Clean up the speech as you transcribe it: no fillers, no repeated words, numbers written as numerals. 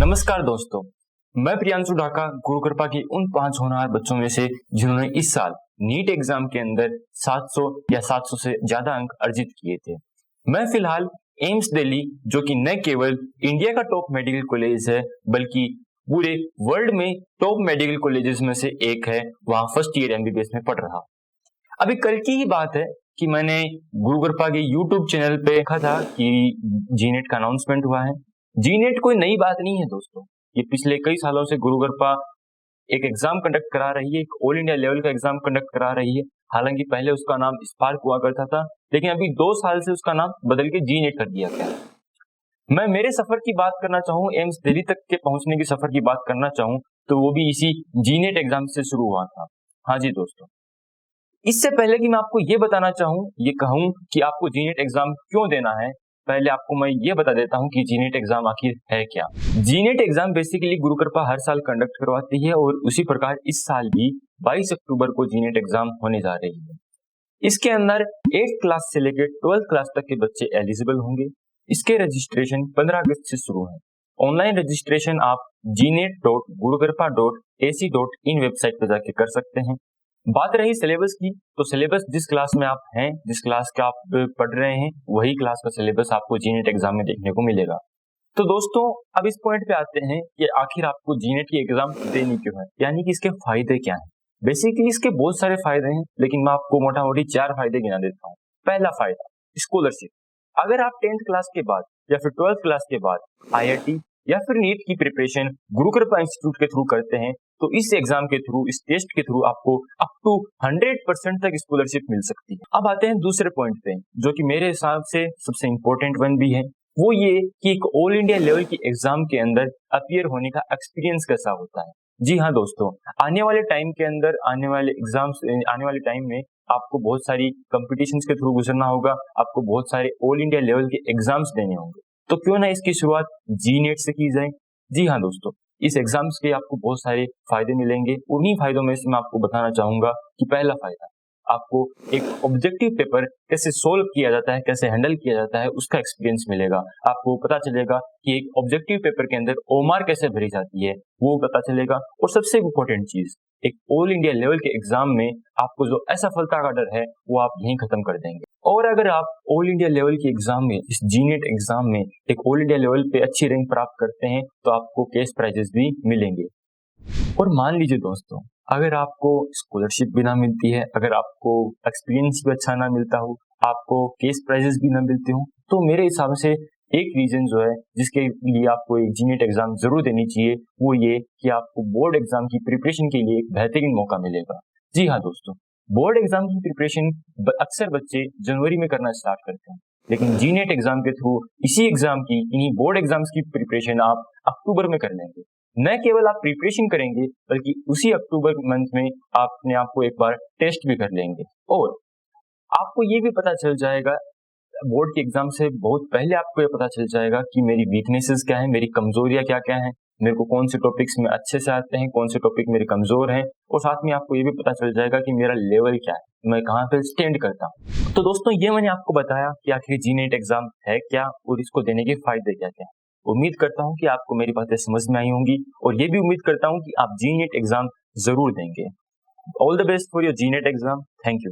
नमस्कार दोस्तों, मैं प्रियांशु ढाका गुरु कृपा की उन 5 होनहार बच्चों में से जिन्होंने इस साल नीट एग्जाम के अंदर 700 या 700 से ज्यादा अंक अर्जित किए थे। मैं फिलहाल एम्स दिल्ली, जो कि न केवल इंडिया का टॉप मेडिकल कॉलेज है बल्कि पूरे वर्ल्ड में टॉप मेडिकल कॉलेजेस में से एक है, वहां फर्स्ट ईयर एमबीबीएस में पढ़ रहा। अभी कल की ही बात है कि मैंने गुरु कृपा के यूट्यूब चैनल पे देखा था कि जीनेट का अनाउंसमेंट हुआ है। जीनेट कोई नई बात नहीं है दोस्तों, ये पिछले कई सालों से गुरु कृपा एक एग्जाम कंडक्ट करा रही है, एक ऑल इंडिया लेवल का एग्जाम कंडक्ट करा रही है। हालांकि पहले उसका नाम स्पार्क हुआ करता था, लेकिन अभी 2 साल से उसका नाम बदल के जीनेट कर दिया गया। मैं मेरे सफर की बात करना चाहूँ, एम्स दिल्ली तक के पहुंचने की सफर की बात करना चाहूँ तो वो भी इसी जीनेट एग्जाम से शुरू हुआ था। हाँ जी दोस्तों, इससे पहले कि मैं आपको ये बताना चाहूँ, ये कहूँ कि आपको जीनेट एग्जाम क्यों देना है, पहले आपको मैं ये बता देता हूँ कि जीनेट एग्जाम आखिर है क्या। जीनेट एग्जाम बेसिकली गुरु कृपा हर साल कंडक्ट करवाती है और उसी प्रकार इस साल भी 22 अक्टूबर को जीनेट एग्जाम होने जा रही है। इसके अंदर 8th क्लास से लेकर 12th क्लास तक के बच्चे एलिजिबल होंगे। इसके रजिस्ट्रेशन 15 अगस्त से शुरू है। ऑनलाइन रजिस्ट्रेशन आप gnet.gurukrpa.ac.in वेबसाइट पर जाके कर सकते हैं। बात रही सिलेबस की, तो सिलेबस जिस क्लास में आप हैं, जिस क्लास का आप पढ़ रहे हैं, वही क्लास का सिलेबस आपको जीनेट एग्जाम में देखने को मिलेगा। तो दोस्तों, अब इस पॉइंट पे आते हैं कि आखिर आपको जीनेट की एग्जाम देनी क्यों है, यानी कि इसके फायदे क्या हैं। बेसिकली इसके बहुत सारे फायदे हैं, लेकिन मैं आपको मोटा मोटी 4 फायदे गिना देता हूँ। पहला फायदा, स्कॉलरशिप। अगर आप 10th क्लास के बाद या फिर 12th क्लास के बाद IIT या फिर नीट की प्रिपरेशन गुरु कृपा इंस्टीट्यूट के थ्रू करते हैं, तो इस एग्जाम के थ्रू, इस टेस्ट के थ्रू आपको अप टू 100% तक स्कॉलरशिप मिल सकती है। अब आते हैं दूसरे पॉइंट पे, जो कि मेरे हिसाब से सबसे इंपॉर्टेंट वन भी है, वो ये कि एक ऑल इंडिया लेवल की एग्जाम के अंदर अपीयर होने का एक्सपीरियंस कैसा होता है। जी हाँ दोस्तों, आने वाले टाइम के अंदर, आने वाले एग्जाम्स, आने वाले टाइम में आपको बहुत सारी कंपटीशंस के थ्रू गुजरना होगा, आपको बहुत सारे ऑल इंडिया लेवल के एग्जाम्स देने होंगे। तो क्यों ना इसकी शुरुआत जीनेट से की जाए। जी हाँ दोस्तों, इस एग्जाम्स के आपको बहुत सारे फायदे मिलेंगे। उन्हीं फायदों में से मैं आपको बताना चाहूंगा कि पहला फायदा, आपको एक ऑब्जेक्टिव पेपर कैसे सोल्व किया जाता है, कैसे हैंडल किया जाता है, उसका एक्सपीरियंस मिलेगा। आपको पता चलेगा कि एक ऑब्जेक्टिव पेपर के अंदर ओमार कैसे भरी जाती है, वो पता चलेगा। और सबसे इंपॉर्टेंट चीज, एक ऑल इंडिया लेवल के एग्जाम में आपको जो असफलता का डर है वो आप यहीं खत्म कर देंगे। और अगर आप ऑल इंडिया लेवल के एग्जाम में, इस जीनेट एग्जाम में एक ऑल इंडिया लेवल पे अच्छी रैंक प्राप्त करते हैं, तो आपको कैश प्राइजेस भी मिलेंगे। और मान लीजिए दोस्तों, अगर आपको स्कॉलरशिप भी ना मिलती है, अगर आपको एक्सपीरियंस भी अच्छा ना मिलता हो, आपको केस प्राइजेस भी ना मिलते हो, तो मेरे हिसाब से एक रीजन जो है जिसके लिए आपको एक जीनेट एग्जाम जरूर देनी चाहिए, वो ये कि आपको बोर्ड एग्जाम की प्रिपरेशन के लिए एक बेहतरीन मौका मिलेगा। जी हाँ दोस्तों, बोर्ड एग्जाम की प्रिपरेशन अक्सर बच्चे जनवरी में करना स्टार्ट करते हैं, लेकिन जीनेट एग्जाम के थ्रू इसी एग्जाम की, इन्हीं बोर्ड एग्जाम्स की प्रिपरेशन आप अक्टूबर में कर लेंगे। न केवल आप प्रिपरेशन करेंगे, बल्कि उसी अक्टूबर मंथ में आपने आपको एक बार टेस्ट भी कर लेंगे। और आपको ये भी पता चल जाएगा, बोर्ड के एग्जाम से बहुत पहले आपको ये पता चल जाएगा कि मेरी वीकनेसेस क्या है, मेरी कमजोरियां क्या क्या हैं, मेरे को कौन से टॉपिक्स में अच्छे से आते हैं, कौन से टॉपिक मेरे कमजोर हैं। और साथ में आपको ये भी पता चल जाएगा कि मेरा लेवल क्या है, मैं कहाँ पे स्टैंड करता हूँ। तो दोस्तों, ये मैंने आपको बताया कि आखिर जीनेट एग्जाम है क्या और इसको देने के फायदे क्या क्या हैं। उम्मीद करता हूँ कि आपको मेरी बातें समझ में आई होंगी, और ये भी उम्मीद करता हूँ कि आप जीनेट एग्जाम जरूर देंगे। All the best for your जीनेट एग्जाम। Thank you.